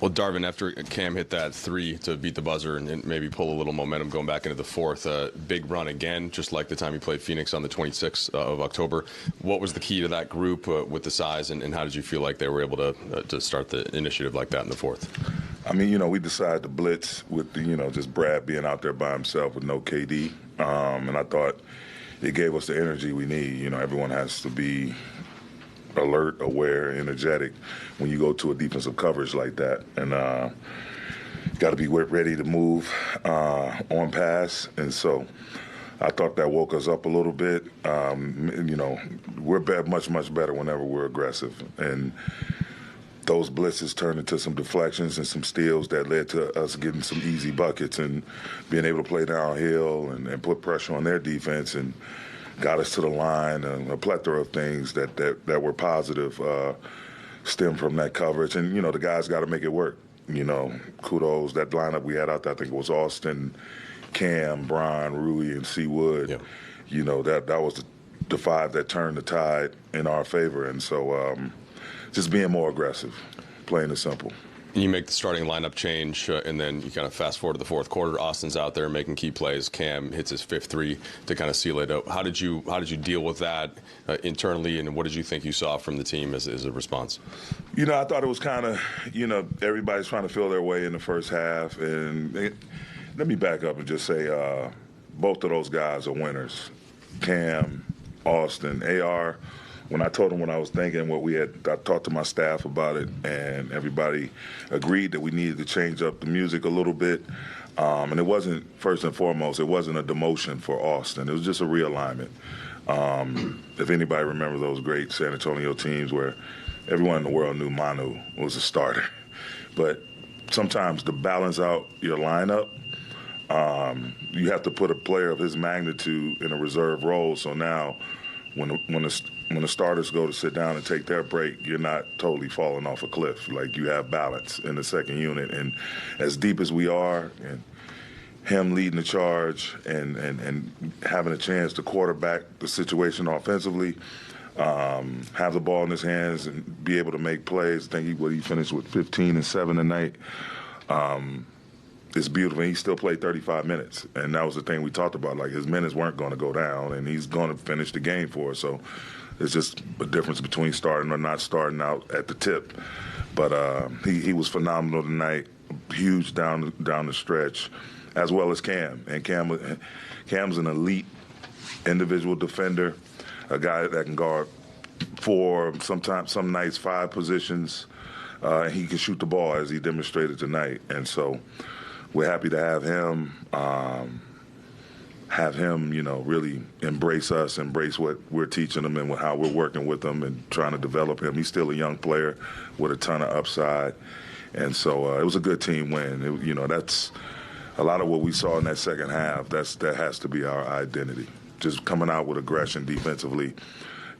Well, Darvin, after Cam hit that three to beat the buzzer and maybe pull a little momentum going back into the fourth, big run again, just like the time he played Phoenix on the 26th of October. What was the key to that group with the size, and how did you feel like they were able to start the initiative like that in the fourth? I mean, we decided to blitz with, just Brad being out there by himself with no KD. And I thought it gave us the energy we need. Everyone has to be alert, aware, energetic when you go to a defensive coverage like that. And got to be ready to move on pass. And so I thought that woke us up a little bit. We're much, much better whenever we're aggressive. And those blitzes turned into some deflections and some steals that led to us getting some easy buckets and being able to play downhill and put pressure on their defense and got us to the line, and a plethora of things that were positive stem from that coverage. And, the guys got to make it work. Kudos. That lineup we had out there, I think it was Austin, Cam, Brian, Rui, and C. Wood. Yeah. That was the five that turned the tide in our favor. And so just being more aggressive, plain and simple. You make the starting lineup change, and then you kind of fast forward to the fourth quarter. Austin's out there making key plays. Cam hits his fifth three to kind of seal it up. How did you deal with that internally, and what did you think you saw from the team as a response? I thought it was kind of, everybody's trying to feel their way in the first half. And let me back up and just say both of those guys are winners. Cam, Austin, AR. When I told them what I was thinking, I talked to my staff about it, and everybody agreed that we needed to change up the music a little bit. And it wasn't, first and foremost, it wasn't a demotion for Austin. It was just a realignment. If anybody remembers those great San Antonio teams where everyone in the world knew Manu was a starter. But sometimes to balance out your lineup, you have to put a player of his magnitude in a reserve role. So now when the starters go to sit down and take their break, you're not totally falling off a cliff. Like, you have balance in the second unit. And as deep as we are, and him leading the charge and having a chance to quarterback the situation offensively, have the ball in his hands and be able to make plays. I think he finished with 15 and 7 tonight. It's beautiful. He still played 35 minutes, and that was the thing we talked about. Like, his minutes weren't going to go down, and he's going to finish the game for us. So it's just a difference between starting or not starting out at the tip. But he was phenomenal tonight, huge down the stretch, as well as Cam. And Cam's an elite individual defender, a guy that can guard 4, sometimes some nights 5 positions. He can shoot the ball, as he demonstrated tonight. And so we're happy to have him, really embrace us, embrace what we're teaching him and how we're working with him and trying to develop him. He's still a young player with a ton of upside. And so it was a good team win. That's a lot of what we saw in that second half. That has to be our identity. Just coming out with aggression defensively,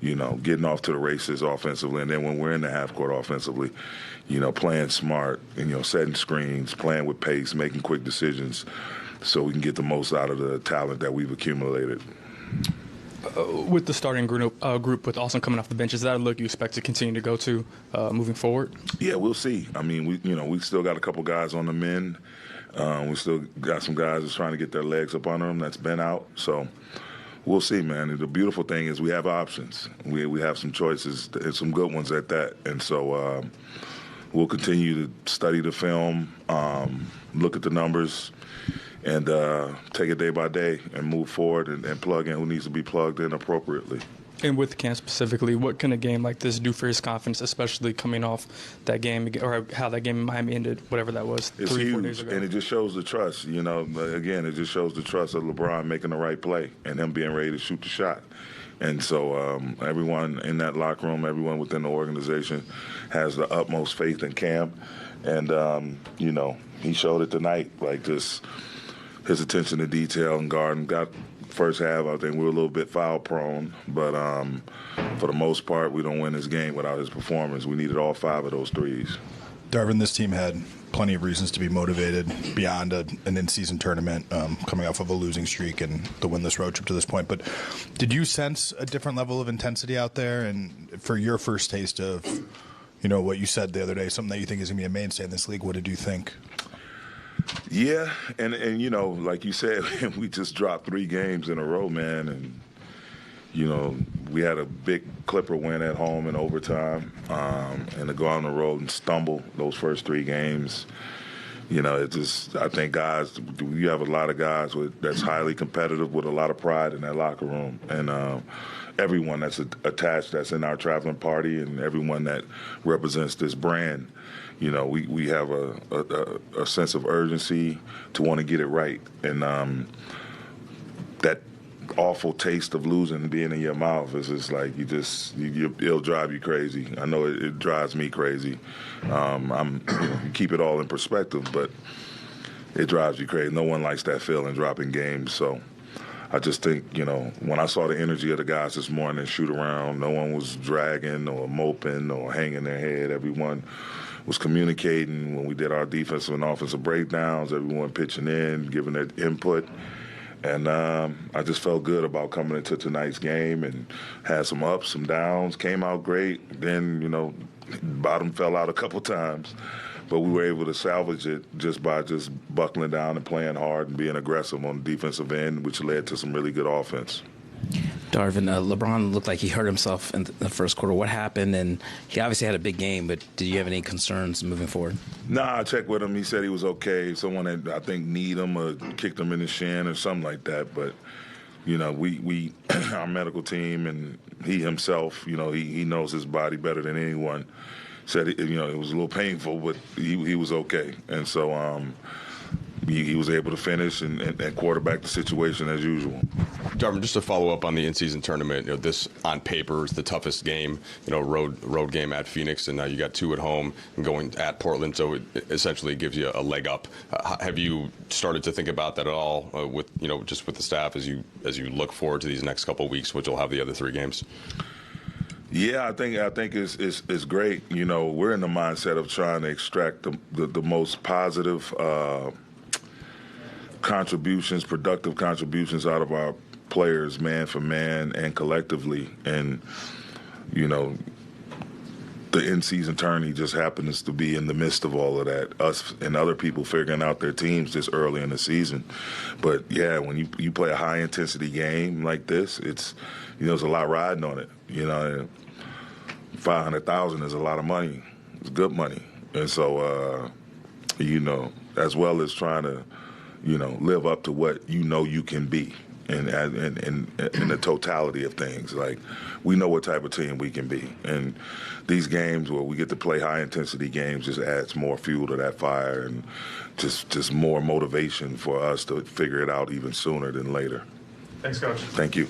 getting off to the races offensively, and then when we're in the half court offensively, playing smart, and, setting screens, playing with pace, making quick decisions so we can get the most out of the talent that we've accumulated. With the starting group with Austin coming off the bench, is that a look you expect to continue to go to moving forward? Yeah, we'll see. I mean, we still got a couple guys on the mend. We still got some guys that's trying to get their legs up under them that's been out. So we'll see, man. And the beautiful thing is we have options. We have some choices, and some good ones at that. And so we'll continue to study the film, look at the numbers, and take it day by day and move forward and plug in who needs to be plugged in appropriately. And with Cam specifically, what can a game like this do for his confidence, especially coming off that game, or how that game in Miami ended, whatever that was, it's 3-4 days ago? And it just shows the trust. Again, it just shows the trust of LeBron making the right play and him being ready to shoot the shot. And so everyone in that locker room, everyone within the organization has the utmost faith in Cam. And, he showed it tonight, like just his attention to detail and guarding. Got first half, I think we were a little bit foul prone, but for the most part, we don't win this game without his performance. We needed all 5 of those threes. Darvin, this team had plenty of reasons to be motivated beyond an in-season tournament, coming off of a losing streak and the winless road trip to this point. But did you sense a different level of intensity out there? And for your first taste of You know, what you said the other day, something that you think is going to be a mainstay in this league. What did you think? Yeah, and you know, like you said, we just dropped 3 games in a row, man, and you know, we had a big Clipper win at home in overtime, and to go on the road and stumble those first 3 games, you know, it just, I think guys, you have a lot of guys that's highly competitive with a lot of pride in that locker room, and everyone that's attached, that's in our traveling party, and everyone that represents this brand. You know, we have a sense of urgency to want to get it right. And that awful taste of losing being in your mouth is just like, it'll drive you crazy. I know it drives me crazy. You keep it all in perspective, but it drives you crazy. No one likes that feeling dropping games. So I just think, you know, when I saw the energy of the guys this morning shoot around, no one was dragging or moping or hanging their head. Everyone was communicating when we did our defensive and offensive breakdowns, everyone pitching in, giving their input. And I just felt good about coming into tonight's game and had some ups, some downs, came out great. Then, you know, bottom fell out a couple times. But we were able to salvage it just by just buckling down and playing hard and being aggressive on the defensive end, which led to some really good offense. Darvin, LeBron looked like he hurt himself in the first quarter. What happened? And he obviously had a big game, but did you have any concerns moving forward? Nah, I checked with him. He said he was okay. Someone had, I think, kneed him or kicked him in the shin or something like that. But, you know, we our medical team and he himself, you know, he knows his body better than anyone. Said, you know, it was a little painful, but he was okay. And so he was able to finish and quarterback the situation as usual. Darvin, just to follow up on the in-season tournament, you know, this on paper is the toughest game, you know, road game at Phoenix, and now you got 2 at home and going at Portland, so it essentially gives you a leg up. Have you started to think about that at all with, you know, just with the staff as you look forward to these next couple of weeks, which will have the other 3 games? Yeah, I think it's great. You know, we're in the mindset of trying to extract the most positive contributions, productive contributions out of our players, man for man and collectively. And, you know, the in-season tourney just happens to be in the midst of all of that, us and other people figuring out their teams this early in the season. But, yeah, when you play a high-intensity game like this, it's, you know, there's a lot riding on it. You know, $500,000 is a lot of money. It's good money. And so, you know, as well as trying to, you know, live up to what you know you can be and in the totality of things. Like, we know what type of team we can be. And these games where we get to play high-intensity games just adds more fuel to that fire and just more motivation for us to figure it out even sooner than later. Thanks, Coach. Thank you.